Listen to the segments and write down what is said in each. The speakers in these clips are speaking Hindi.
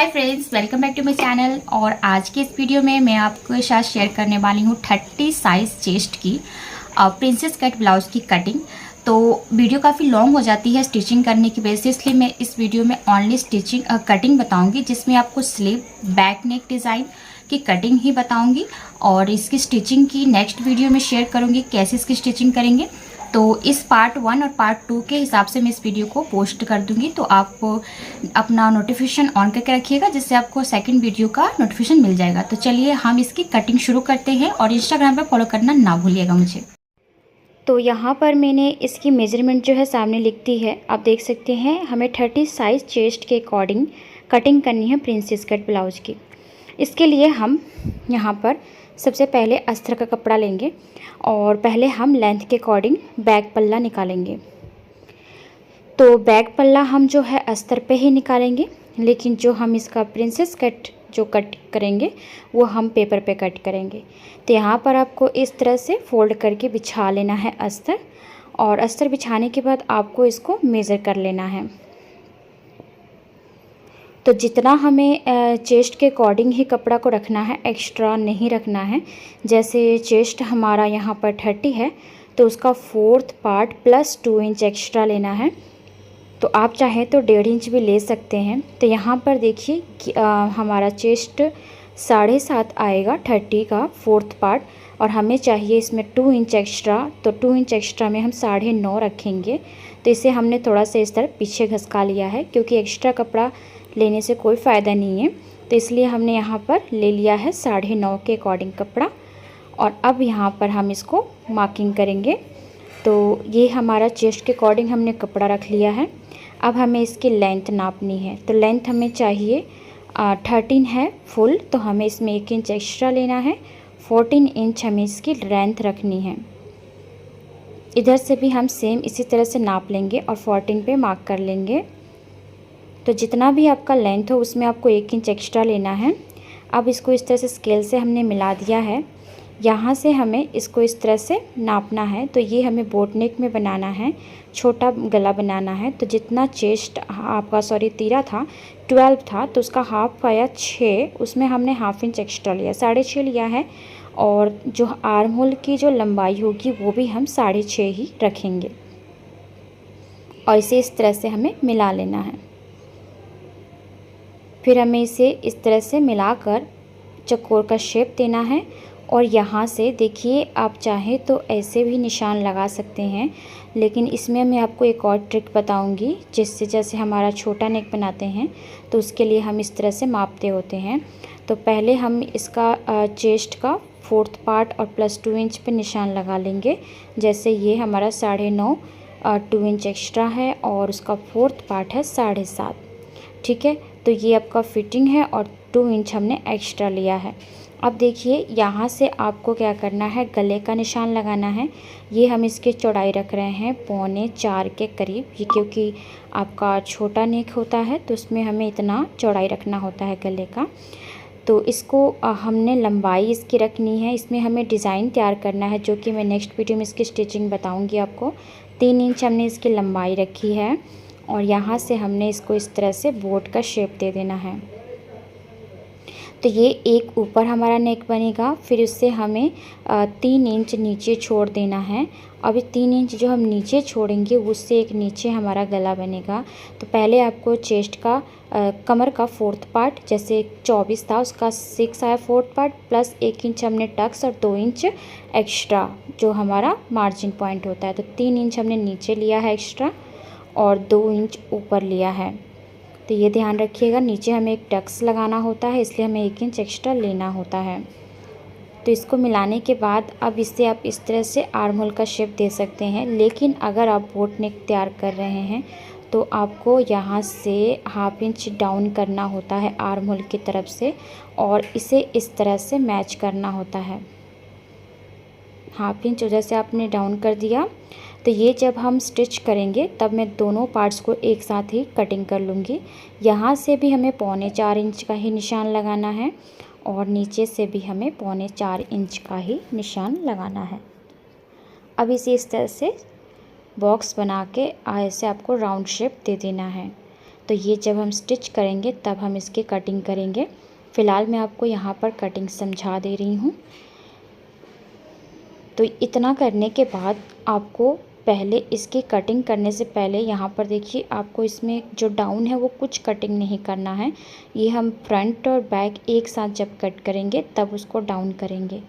Hi friends, welcome back to my channel. और आज के इस वीडियो में मैं आपके साथ शेयर करने वाली हूँ 30 साइज चेस्ट की प्रिंसेस कट ब्लाउज की कटिंग। तो वीडियो काफ़ी लॉन्ग हो जाती है स्टिचिंग करने की वजह से, इसलिए मैं इस वीडियो में ओनली स्टिचिंग कटिंग बताऊंगी, जिसमें आपको स्लीव बैक नेक डिज़ाइन की कटिंग ही बताऊंगी। और इसकी स्टिचिंग की नेक्स्ट वीडियो में शेयर करूंगी कैसे इसकी स्टिचिंग करेंगे। तो इस पार्ट 1 और पार्ट 2 के हिसाब से मैं इस वीडियो को पोस्ट कर दूंगी, तो आप अपना नोटिफिकेशन ऑन करके रखिएगा, जिससे आपको सेकंड वीडियो का नोटिफिकेशन मिल जाएगा। तो चलिए हम इसकी कटिंग शुरू करते हैं, और इंस्टाग्राम पे फॉलो करना ना भूलिएगा मुझे। तो यहाँ पर मैंने इसकी मेजरमेंट जो है सामने लिख दी है, आप देख सकते हैं। हमें 30 साइज चेस्ट के अकॉर्डिंग कटिंग करनी है प्रिंसेस कट ब्लाउज की। इसके लिए हम यहाँ पर सबसे पहले अस्तर का कपड़ा लेंगे, और पहले हम लेंथ के अकॉर्डिंग बैक पल्ला निकालेंगे। तो बैक पल्ला हम जो है अस्तर पे ही निकालेंगे, लेकिन जो हम इसका प्रिंसेस कट जो कट करेंगे वो हम पेपर पे कट करेंगे। तो यहाँ पर आपको इस तरह से फोल्ड करके बिछा लेना है अस्तर, और अस्तर बिछाने के बाद आपको इसको मेज़र कर लेना है। तो जितना हमें चेस्ट के अकॉर्डिंग ही कपड़ा को रखना है, एक्स्ट्रा नहीं रखना है। जैसे चेस्ट हमारा यहाँ पर 30 है, तो उसका 4th part plus 2 inch extra लेना है। तो आप चाहें तो 1.5 इंच भी ले सकते हैं। तो यहाँ पर देखिए कि हमारा चेस्ट 7.5 आएगा 30 का 4th पार्ट, और हमें चाहिए इसमें 2 इंच एक्स्ट्रा। तो 2 इंच एक्स्ट्रा में हम 9.5 रखेंगे। तो इसे हमने थोड़ा सा इस तरह पीछे घसका लिया है, क्योंकि एक्स्ट्रा कपड़ा लेने से कोई फ़ायदा नहीं है। तो इसलिए हमने यहाँ पर ले लिया है 9.5 के अकॉर्डिंग कपड़ा। और अब यहाँ पर हम इसको मार्किंग करेंगे। तो ये हमारा चेस्ट के अकॉर्डिंग हमने कपड़ा रख लिया है। अब हमें इसकी लेंथ नापनी है। तो लेंथ हमें चाहिए 13 है फुल, तो हमें इसमें 1 इंच एक्स्ट्रा लेना है। 14 इंच हमें इसकी लेंथ रखनी है। इधर से भी हम सेम इसी तरह से नाप लेंगे और 14 पे मार्क कर लेंगे। तो जितना भी आपका लेंथ हो उसमें आपको 1 इंच एक्स्ट्रा लेना है। अब इसको इस तरह से स्केल से हमने मिला दिया है। यहाँ से हमें इसको इस तरह से नापना है। तो ये हमें बोट नेक में बनाना है, छोटा गला बनाना है। तो जितना चेस्ट आपका तीरा था 12 था, तो उसका हाफ आया 6, उसमें हमने ½ इंच एक्स्ट्रा लिया, 6.5 लिया है। और जो आर्म होल की जो लंबाई होगी वो भी हम 6.5 ही रखेंगे। और इसे इस तरह से हमें मिला लेना है। फिर हमें इसे इस तरह से मिलाकर चौकोर का शेप देना है। और यहाँ से देखिए, आप चाहें तो ऐसे भी निशान लगा सकते हैं, लेकिन इसमें मैं आपको एक और ट्रिक बताऊंगी, जिससे जैसे हमारा छोटा नेक बनाते हैं तो उसके लिए हम इस तरह से मापते होते हैं। तो पहले हम इसका चेस्ट का 4th पार्ट और प्लस 2 इंच पे निशान लगा लेंगे। जैसे ये हमारा 9.5 2 इंच एक्स्ट्रा है, और उसका 4th पार्ट है 7.5। ठीक है, तो ये आपका फिटिंग है, और 2 इंच हमने एक्स्ट्रा लिया है। अब देखिए, यहाँ से आपको क्या करना है, गले का निशान लगाना है। ये हम इसकी चौड़ाई रख रहे हैं 3.25 के करीब, ये क्योंकि आपका छोटा नेक होता है तो उसमें हमें इतना चौड़ाई रखना होता है गले का। तो इसको हमने लंबाई इसकी रखनी है। इसमें हमें डिज़ाइन तैयार करना है, जो कि मैं नेक्स्ट वीडियो में इसकी स्टिचिंग बताऊँगी आपको। 3 इंच हमने इसकी लंबाई रखी है, और यहाँ से हमने इसको इस तरह से बोट का शेप दे देना है। तो ये एक ऊपर हमारा नेक बनेगा, फिर उससे हमें 3 इंच नीचे छोड़ देना है। अभी 3 इंच जो हम नीचे छोड़ेंगे उससे एक नीचे हमारा गला बनेगा। तो पहले आपको चेस्ट का कमर का 4th पार्ट, जैसे 24 था उसका 6 आया 4th पार्ट, प्लस 1 इंच हमने टक्स और 2 इंच एक्स्ट्रा जो हमारा मार्जिन पॉइंट होता है। तो 3 इंच हमने नीचे लिया है एक्स्ट्रा, और 2 इंच ऊपर लिया है। तो ये ध्यान रखिएगा, नीचे हमें एक टक्स लगाना होता है, इसलिए हमें 1 इंच एक्स्ट्रा लेना होता है। तो इसको मिलाने के बाद अब इससे आप इस तरह से आर्म होल का शेप दे सकते हैं। लेकिन अगर आप बोट नेक तैयार कर रहे हैं तो आपको यहाँ से ½ इंच डाउन करना होता है आर्म होल की तरफ से, और इसे इस तरह से मैच करना होता है। ½ इंच उधर से आपने डाउन कर दिया। तो ये जब हम स्टिच करेंगे तब मैं दोनों पार्ट्स को एक साथ ही कटिंग कर लूँगी। यहाँ से भी हमें 3.25 इंच का ही निशान लगाना है, और नीचे से भी हमें 3.25 इंच का ही निशान लगाना है। अब इसे इस तरह से बॉक्स बना के ऐसे आपको राउंड शेप दे देना है। तो ये जब हम स्टिच करेंगे तब हम इसकी कटिंग करेंगे। फ़िलहाल मैं आपको यहाँ पर कटिंग समझा दे रही हूँ। तो इतना करने के बाद आपको पहले इसकी कटिंग करने से पहले यहाँ पर देखिए, आपको इसमें जो डाउन है वो कुछ कटिंग नहीं करना है। ये हम फ्रंट और बैक एक साथ जब कट करेंगे तब उसको डाउन करेंगे।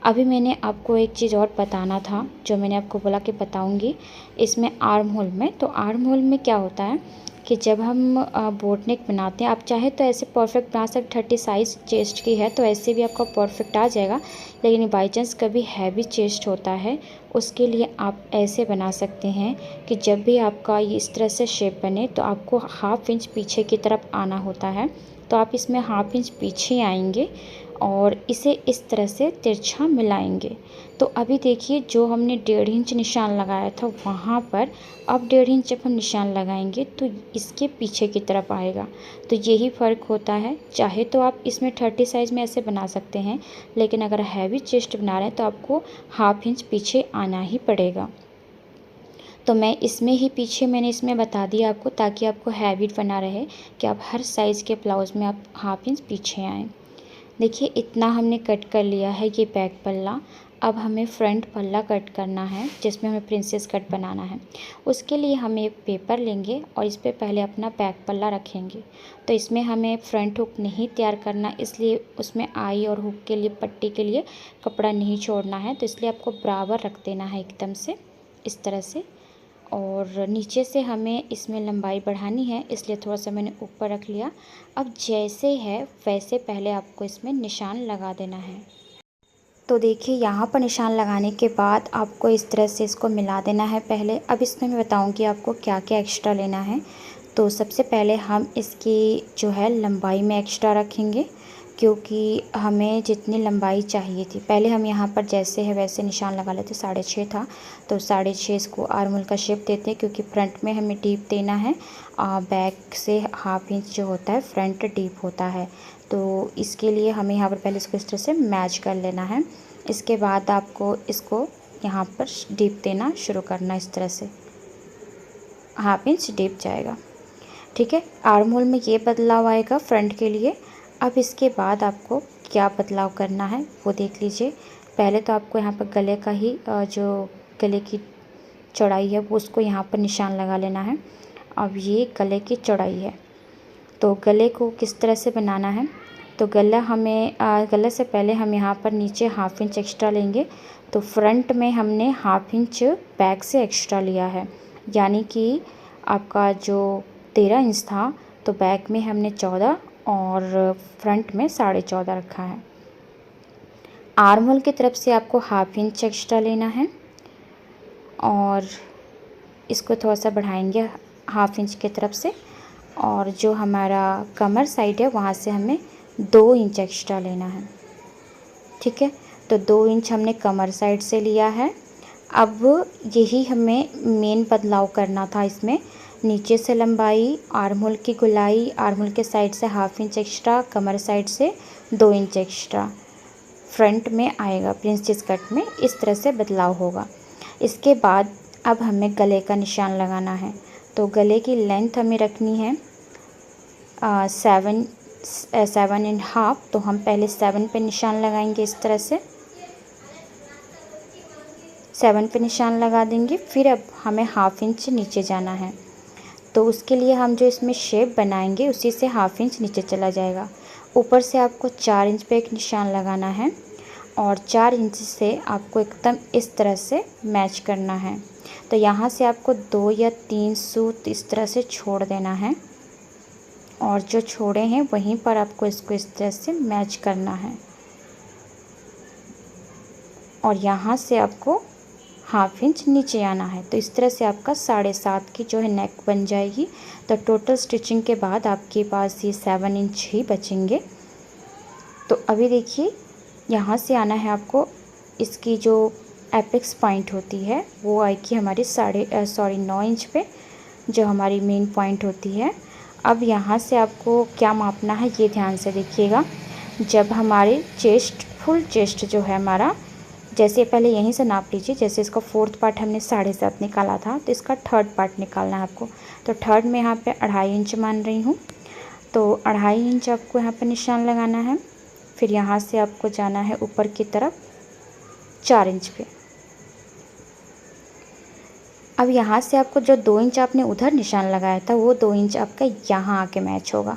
अभी मैंने आपको एक चीज़ और बताना था, जो मैंने आपको बोला कि बताऊंगी इसमें आर्म होल में। तो आर्म होल में क्या होता है कि जब हम बोट नेक बनाते हैं, आप चाहे तो ऐसे परफेक्ट बना सकते, 30 साइज़ चेस्ट की है तो ऐसे भी आपका परफेक्ट आ जाएगा। लेकिन बाई चांस कभी हैवी चेस्ट होता है, उसके लिए आप ऐसे बना सकते हैं कि जब भी आपका ये इस तरह से शेप बने तो आपको हाफ इंच पीछे की तरफ आना होता है। तो आप इसमें हाफ इंच पीछे आएंगे और इसे इस तरह से तिरछा मिलाएंगे। तो अभी देखिए, जो हमने 1.5 इंच निशान लगाया था वहाँ पर अब 1.5 इंच जब हम निशान लगाएंगे तो इसके पीछे की तरफ आएगा। तो यही फ़र्क होता है। चाहे तो आप इसमें 30 साइज़ में ऐसे बना सकते हैं, लेकिन अगर हैवी चेस्ट बना रहे हैं तो आपको हाफ इंच पीछे आना ही पड़ेगा। तो मैं इसमें ही पीछे मैंने इसमें बता दिया आपको, ताकि आपको हैबिट बना रहे कि आप हर साइज़ के ब्लाउज़ में आप हाफ इंच पीछे आएँ। देखिए, इतना हमने कट कर लिया है ये बैक पल्ला। अब हमें फ्रंट पल्ला कट करना है, जिसमें हमें प्रिंसेस कट बनाना है। उसके लिए हम एक पेपर लेंगे और इस पे पहले अपना बैक पल्ला रखेंगे। तो इसमें हमें फ्रंट हुक नहीं तैयार करना, इसलिए उसमें आई और हुक के लिए, पट्टी के लिए कपड़ा नहीं छोड़ना है। तो इसलिए आपको बराबर रख देना है एकदम से इस तरह से। और नीचे से हमें इसमें लंबाई बढ़ानी है, इसलिए थोड़ा सा मैंने ऊपर रख लिया। अब जैसे है वैसे पहले आपको इसमें निशान लगा देना है। तो देखिए, यहाँ पर निशान लगाने के बाद आपको इस तरह से इसको मिला देना है पहले। अब इसमें मैं बताऊँगी आपको क्या क्या एक्स्ट्रा लेना है। तो सबसे पहले हम इसकी जो है लंबाई में एक्स्ट्रा रखेंगे, क्योंकि हमें जितनी लंबाई चाहिए थी, पहले हम यहाँ पर जैसे है वैसे निशान लगा लेते। 6.5 था तो 6.5 इसको आर्म होल का शेप देते हैं, क्योंकि फ्रंट में हमें डीप देना है। बैक से हाफ इंच जो होता है फ्रंट डीप होता है। तो इसके लिए हमें यहाँ पर पहले इसको इस तरह से मैच कर लेना है। इसके बाद आपको इसको यहाँ पर डीप देना शुरू करना, इस तरह से हाफ इंच डीप जाएगा। ठीक है, आर्म होल में ये बदलाव आएगा फ्रंट के लिए। अब इसके बाद आपको क्या बदलाव करना है वो देख लीजिए। पहले तो आपको यहाँ पर गले का ही जो गले की चौड़ाई है वो उसको यहाँ पर निशान लगा लेना है। अब ये गले की चौड़ाई है, तो गले को किस तरह से बनाना है। तो गला हमें गले से पहले हम यहाँ पर नीचे हाफ इंच एक्स्ट्रा लेंगे। तो फ्रंट में हमने हाफ इंच बैक से एक्स्ट्रा लिया है, यानी कि आपका जो 13 इंच था तो बैक में हमने 14 और फ्रंट में 14.5 रखा है। आर्म होल की तरफ से आपको हाफ इंच एक्स्ट्रा लेना है और इसको थोड़ा सा बढ़ाएंगे हाफ इंच की तरफ से। और जो हमारा कमर साइड है वहाँ से हमें 2 इंच एक्स्ट्रा लेना है। ठीक है, तो 2 इंच हमने कमर साइड से लिया है। अब यही हमें मेन बदलाव करना था इसमें। नीचे से लंबाई, आर्म होल की गोलाई, आर्म होल के साइड से हाफ इंच एक्स्ट्रा, कमर साइड से 2 इंच एक्स्ट्रा फ्रंट में आएगा प्रिंसेस कट में। इस तरह से बदलाव होगा। इसके बाद अब हमें गले का निशान लगाना है। तो गले की लेंथ हमें रखनी है 7.5। तो हम पहले 7 पे निशान लगाएंगे, इस तरह से 7 पे निशान लगा देंगे। फिर अब हमें हाफ इंच नीचे जाना है। तो उसके लिए हम जो इसमें शेप बनाएंगे उसी से हाफ इंच नीचे चला जाएगा। ऊपर से आपको 4 इंच पे एक निशान लगाना है और 4 इंच से आपको एकदम इस तरह से मैच करना है। तो यहाँ से आपको 2 या 3 सूत इस तरह से छोड़ देना है और जो छोड़े हैं वहीं पर आपको इसको इस तरह से मैच करना है। और यहाँ से आपको हाफ इंच नीचे आना है। तो इस तरह से आपका 7.5 की जो है नेक बन जाएगी। तो टोटल स्टिचिंग के बाद आपके पास ये 7 इंच ही बचेंगे। तो अभी देखिए, यहाँ से आना है आपको, इसकी जो एपेक्स पॉइंट होती है वो आएगी हमारी 9 इंच पे, जो हमारी मेन पॉइंट होती है। अब यहाँ से आपको क्या मापना है ये ध्यान से देखिएगा। जब हमारे चेस्ट, फुल चेस्ट जो है हमारा जैसे पहले यहीं से नाप लीजिए। जैसे इसका 4th पार्ट हमने 7.5 निकाला था, तो इसका 3rd पार्ट निकालना है आपको। तो 3rd में यहाँ पे 2.5 इंच मान रही हूँ, तो 2.5 इंच आपको यहाँ पे निशान लगाना है। फिर यहाँ से आपको जाना है ऊपर की तरफ 4 इंच पे। अब यहाँ से आपको जो 2 इंच आपने उधर निशान लगाया था, वो 2 इंच आपका यहाँ आके मैच होगा।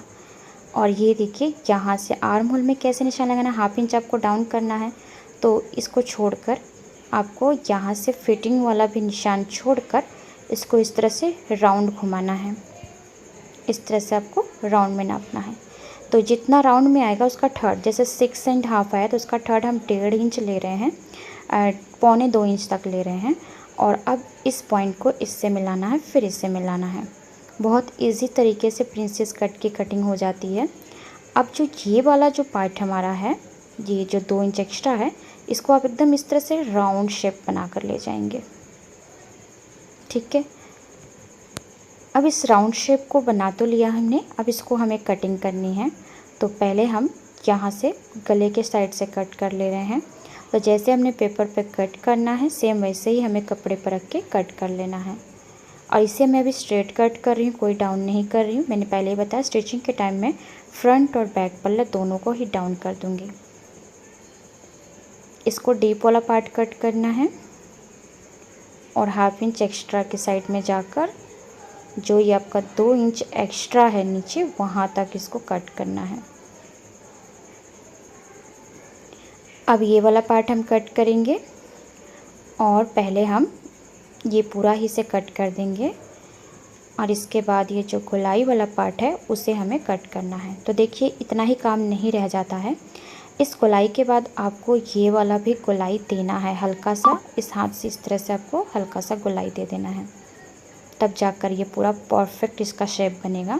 और ये देखिए यहाँ से आर्म होल में कैसे निशान लगाना है, 1/2 इंच आपको डाउन करना है। तो इसको छोड़कर आपको यहाँ से फिटिंग वाला भी निशान छोड़कर इसको इस तरह से राउंड घुमाना है। इस तरह से आपको राउंड में नापना है। तो जितना राउंड में आएगा उसका 3rd, जैसे 6.5 आया तो उसका 3rd हम 1.5 इंच ले रहे हैं, 1.25 इंच तक ले रहे हैं। और अब इस पॉइंट को इससे मिलाना है, फिर इससे मिलाना है। बहुत इजी तरीके से प्रिंसेस कट की कटिंग हो जाती है। अब जो ये वाला जो पार्ट हमारा है, ये जो 2 इंच एक्स्ट्रा है, इसको आप एकदम इस तरह से राउंड शेप बना कर ले जाएंगे। ठीक है, अब इस राउंड शेप को बना तो लिया हमने, अब इसको हमें कटिंग करनी है। तो पहले हम यहाँ से गले के साइड से कट कर ले रहे हैं। तो जैसे हमने पेपर पे कट करना है, सेम वैसे ही हमें कपड़े पर रख के कट कर लेना है। और इसे मैं अभी स्ट्रेट कट कर रही हूँ, कोई डाउन नहीं कर रही हूँ। मैंने पहले ही बताया स्टिचिंग के टाइम में फ्रंट और बैक पल्ला दोनों को ही डाउन कर दूँगी। इसको डीप वाला पार्ट कट करना है और 1/2 इंच एक्स्ट्रा के साइड में जाकर जो ये आपका 2 इंच एक्स्ट्रा है नीचे, वहाँ तक इसको कट करना है। अब ये वाला पार्ट हम कट करेंगे और पहले हम ये पूरा ही से कट कर देंगे और इसके बाद ये जो गोलाई वाला पार्ट है उसे हमें कट करना है। तो देखिए इतना ही काम नहीं रह जाता है। इस गोलाई के बाद आपको ये वाला भी गोलाई देना है, हल्का सा इस हाथ से इस तरह से आपको हल्का सा गोलाई दे देना है, तब जाकर ये पूरा परफेक्ट इसका शेप बनेगा।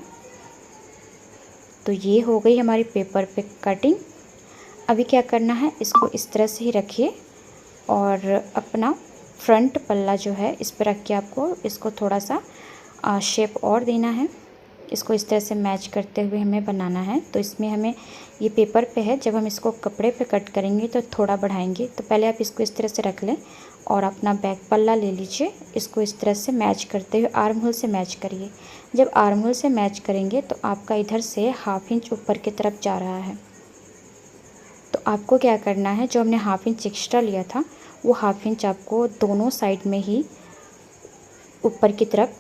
तो ये हो गई हमारी पेपर पे कटिंग। अभी क्या करना है, इसको इस तरह से ही रखिए और अपना फ्रंट पल्ला जो है इस पर रख के आपको इसको थोड़ा सा शेप और देना है। इसको इस तरह से मैच करते हुए हमें बनाना है। तो इसमें हमें ये पेपर पे है, जब हम इसको कपड़े पे कट करेंगे तो थोड़ा बढ़ाएंगे। तो पहले आप इसको इस तरह से रख लें और अपना बैक पल्ला ले लीजिए, इसको इस तरह से मैच करते हुए आर्म होल से मैच करिए। जब आर्म होल से मैच करेंगे तो आपका इधर से 1/2 इंच ऊपर की तरफ जा रहा है। तो आपको क्या करना है, जो हमने 1/2 इंच एक्स्ट्रा लिया था वो 1/2 इंच आपको दोनों साइड में ही ऊपर की तरफ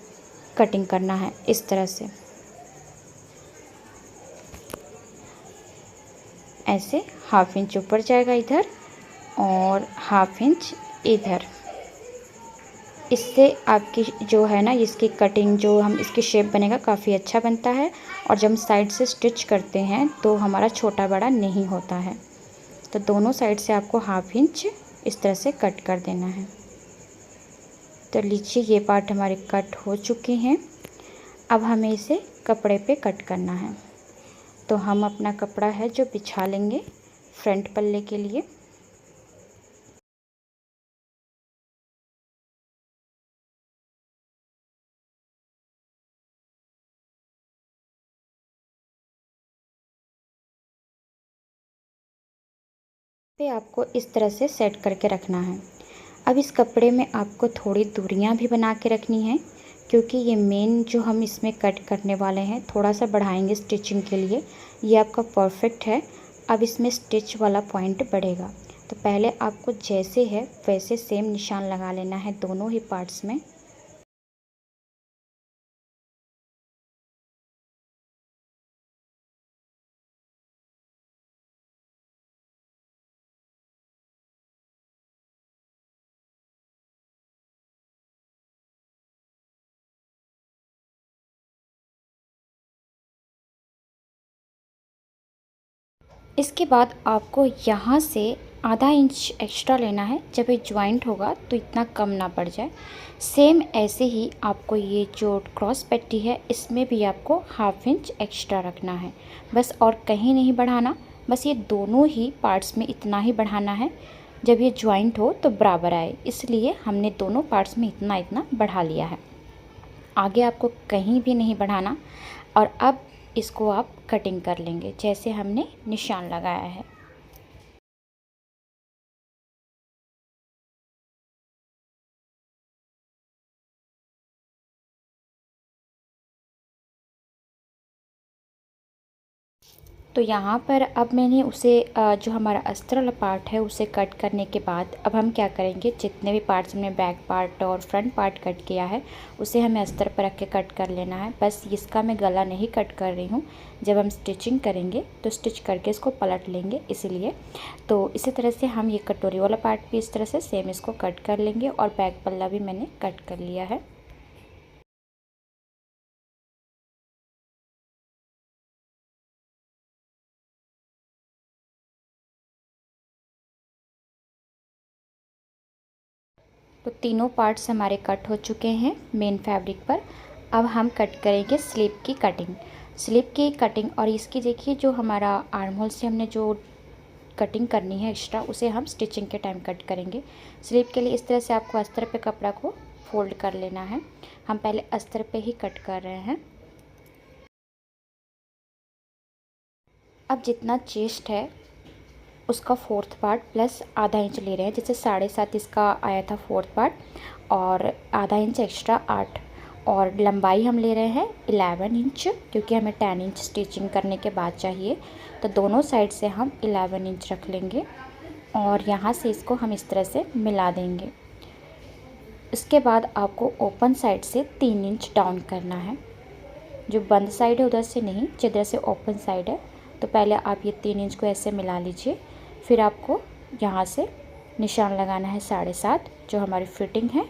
कटिंग करना है इस तरह से। ऐसे 1/2 इंच ऊपर जाएगा इधर और 1/2 इंच इधर। इससे आपकी जो है ना, इसकी कटिंग जो हम इसकी शेप बनेगा काफ़ी अच्छा बनता है। और जब हम साइड से स्टिच करते हैं तो हमारा छोटा बड़ा नहीं होता है। तो दोनों साइड से आपको 1/2 इंच इस तरह से कट कर देना है। तो लीजिए ये पार्ट हमारे कट हो चुके हैं। अब हमें इसे कपड़े पे कट करना है। तो हम अपना कपड़ा है जो बिछा लेंगे फ्रंट पल्ले के लिए। पे आपको इस तरह से सेट करके रखना है। अब इस कपड़े में आपको थोड़ी दूरियां भी बना के रखनी है, क्योंकि ये मेन जो हम इसमें कट करने वाले हैं थोड़ा सा बढ़ाएंगे स्टिचिंग के लिए। ये आपका परफेक्ट है। अब इसमें स्टिच वाला पॉइंट बढ़ेगा। तो पहले आपको जैसे है वैसे सेम निशान लगा लेना है दोनों ही पार्ट्स में। इसके बाद आपको यहाँ से आधा इंच एक्स्ट्रा लेना है। जब ये ज्वाइंट होगा तो इतना कम ना पड़ जाए। सेम ऐसे ही आपको ये जो क्रॉस पट्टी है इसमें भी आपको 1/2 इंच एक्स्ट्रा रखना है, बस और कहीं नहीं बढ़ाना। बस ये दोनों ही पार्ट्स में इतना ही बढ़ाना है, जब ये ज्वाइंट हो तो बराबर आए, इसलिए हमने दोनों पार्ट्स में इतना इतना बढ़ा लिया है। आगे आपको कहीं भी नहीं बढ़ाना। और अब इसको आप कटिंग कर लेंगे जैसे हमने निशान लगाया है। तो यहाँ पर अब मैंने उसे जो हमारा अस्तर वाला पार्ट है उसे कट करने के बाद अब हम क्या करेंगे, जितने भी पार्ट्स हमने बैक पार्ट और फ्रंट पार्ट कट किया है उसे हमें अस्तर पर रख के कट कर लेना है। बस इसका मैं गला नहीं कट कर रही हूँ, जब हम स्टिचिंग करेंगे तो स्टिच करके इसको पलट लेंगे इसीलिए। तो इसी तरह से हम ये कटोरी वाला पार्ट भी इस तरह से सेम इसको कट कर लेंगे और बैक पल्ला भी मैंने कट कर लिया है। तो तीनों पार्ट्स हमारे कट हो चुके हैं मेन फैब्रिक पर। अब हम कट करेंगे स्लीव की कटिंग। स्लीव की कटिंग और इसकी देखिए जो हमारा आर्म होल से हमने जो कटिंग करनी है एक्स्ट्रा उसे हम स्टिचिंग के टाइम कट करेंगे। स्लीव के लिए इस तरह से आपको अस्तर पे कपड़ा को फोल्ड कर लेना है। हम पहले अस्तर पे ही कट कर रहे हैं। अब जितना चेस्ट है उसका फोर्थ पार्ट प्लस आधा इंच ले रहे हैं, जैसे 7.5 इसका आया था फोर्थ पार्ट और आधा इंच एक्स्ट्रा 8, और लंबाई हम ले रहे हैं 11 इंच क्योंकि हमें 10 इंच स्टिचिंग करने के बाद चाहिए। तो दोनों साइड से हम 11 इंच रख लेंगे और यहाँ से इसको हम इस तरह से मिला देंगे। इसके बाद आपको ओपन साइड से 3 इंच डाउन करना है। जो बंद साइड है उधर से नहीं, जिधर से ओपन साइड है तो पहले आप ये 3 इंच को ऐसे मिला लीजिए। फिर आपको यहाँ से निशान लगाना है 7.5 जो हमारी फिटिंग है,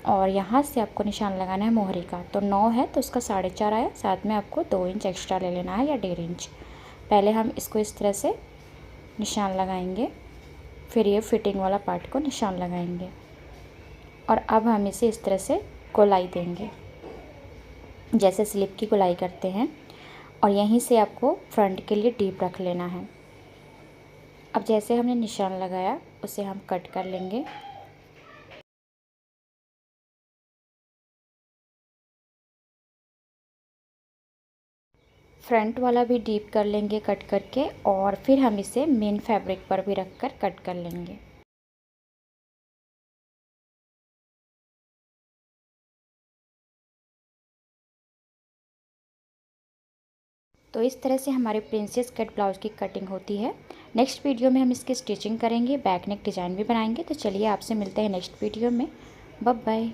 और यहाँ से आपको निशान लगाना है मोहरी का। तो 9 है तो उसका 4.5 आया, साथ में आपको 2 इंच एक्स्ट्रा ले लेना है या 1.5 इंच। पहले हम इसको इस तरह से निशान लगाएंगे, फिर ये फिटिंग वाला पार्ट को निशान लगाएंगे और अब हम इसे इस तरह से गोलाई देंगे जैसे स्लिप की गोलाई करते हैं, और यहीं से आपको फ्रंट के लिए डीप रख लेना है। अब जैसे हमने निशान लगाया उसे हम कट कर लेंगे। फ्रंट वाला भी डीप कर लेंगे कट करके, और फिर हम इसे मेन फैब्रिक पर भी रख कर कट कर लेंगे। तो इस तरह से हमारे प्रिंसेस कट ब्लाउज़ की कटिंग होती है। नेक्स्ट वीडियो में हम इसकी स्टिचिंग करेंगे, बैक नेक डिज़ाइन भी बनाएंगे। तो चलिए आपसे मिलते हैं नेक्स्ट वीडियो में। Bye bye.